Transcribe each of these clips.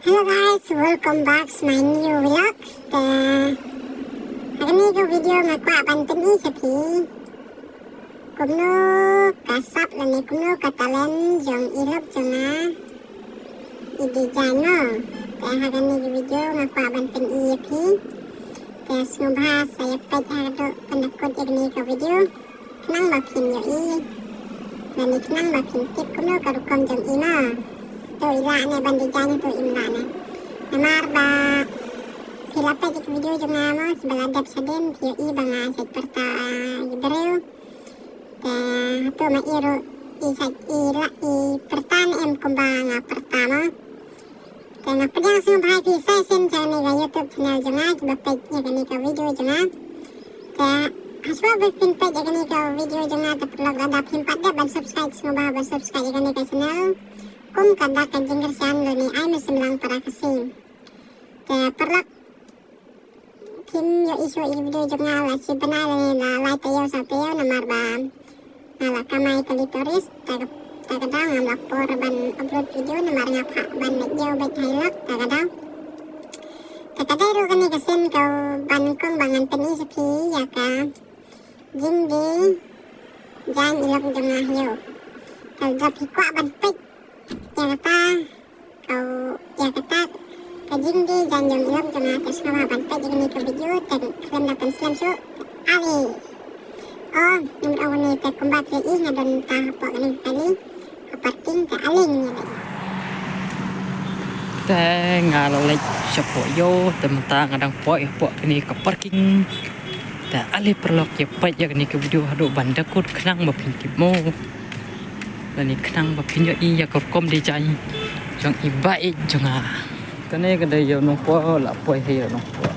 Hello guys, welcome back to my new vlogs. Hari ni ko video ngakwa banten ni sapi. Kumno kasap lani kumno katalen jong ilok jonga. Idi jano. Hari ni ko video ngakwa banten i sapi. Sumba saya pet hado pendekut ini ko video. Kenang bakin yo i. Lani kenang bakin tip kumno karukom jong ina. Tu ila ne bandijanya tu imla ne. Namar ba hilapa jik video jonga mo sebeladap saden pio i banga set perta ibreu. Tu ma iru i sak ila i pertan em kumbanga pertama. Nak pedang sing bahai pisai sen channel ga YouTube channel jonga coba page nya kani ka video jonga. Haswa berpin page kani ka video jonga tapulog ada pimpat da ban subscribe semua ban subscribe kani ka channel. Kum kada kajengger channel ni ay mesemlang para kasing. Perlak kim yo isu i video jonga la si banala ni la lai tayo sa tayo na marba. Nala kamay kalitoris tagadang ang lakpor ban upload video na maranga pa ban medyo bet hailak tagadang. Takadero kani kasen kau ban kong bangan peni sapi ya ka. Jingdi jan ilok jonga hiyo. Kau dapi kwa ban pek. Ya kata kajing di janjong ilok jonga terus nama bantai jika ni ke video dan kalian dapat selam su ali. Oh, nomor awal ni tak kumbat lagi ngadon tahap ni kali parking ke aling ni. Teh ngalo lek sepo yo tentang kadang pok ni ke parking. Ta ali perlok ye pai ya ni ke video hado bandakut kenang bapin mo. Dan kenang bapin yo i ya kom di jai. Jong i bai jonga. Kane kada yo no po la poi he no po.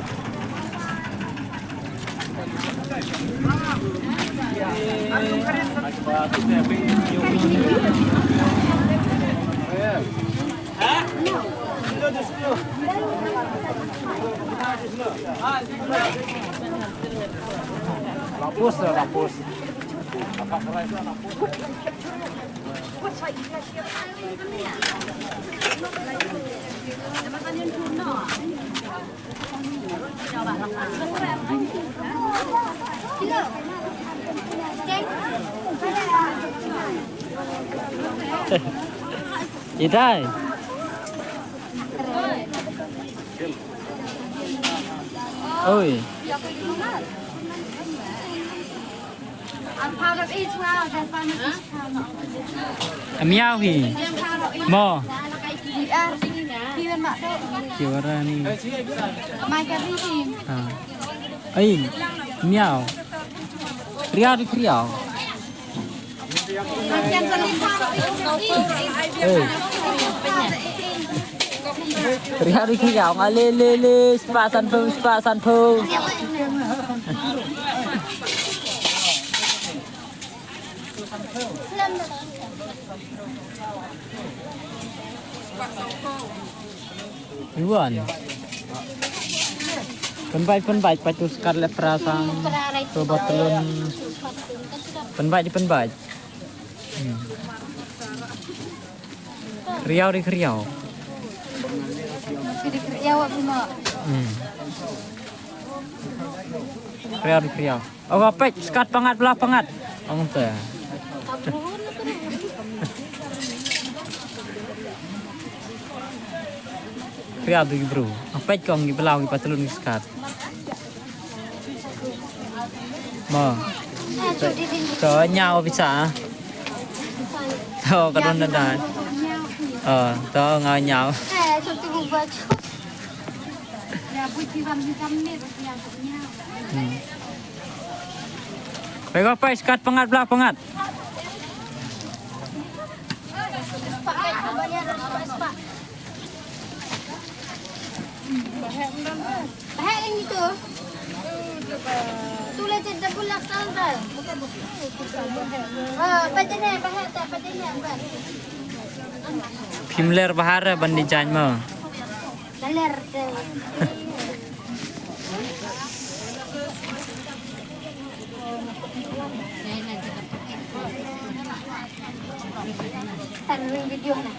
Lapus. Idai. Oi. I'm proud of each round and fun of each round. Miao hi. Mo. Kiwan mak dek. Kiwara ni. Mai kami team. Ai. Miao. Riau di riau. Makan selipar. Riau di riau ngale sepasan pu. Iwan. Penbait patu scarlet perasang coba telun penbait. Riau di riau. Ya wak bima. Riau di riau. Oh apa skat pangat belah pangat. Ong teh. Riau di bro. Apa kong di belau di patalun skat. Mo. So nhau bisa. So kadon dan. To ngồi nhau. Cho tôi buat baju. Ya buat hitam ni yang punya. Pego apa skat pangat belah pangat. Bahaya yang itu. Tulis je bulak sandal. Padanya bahaya tak padanya bukan. Pimler bahar bandi jan mo. Daler. Taruh video na.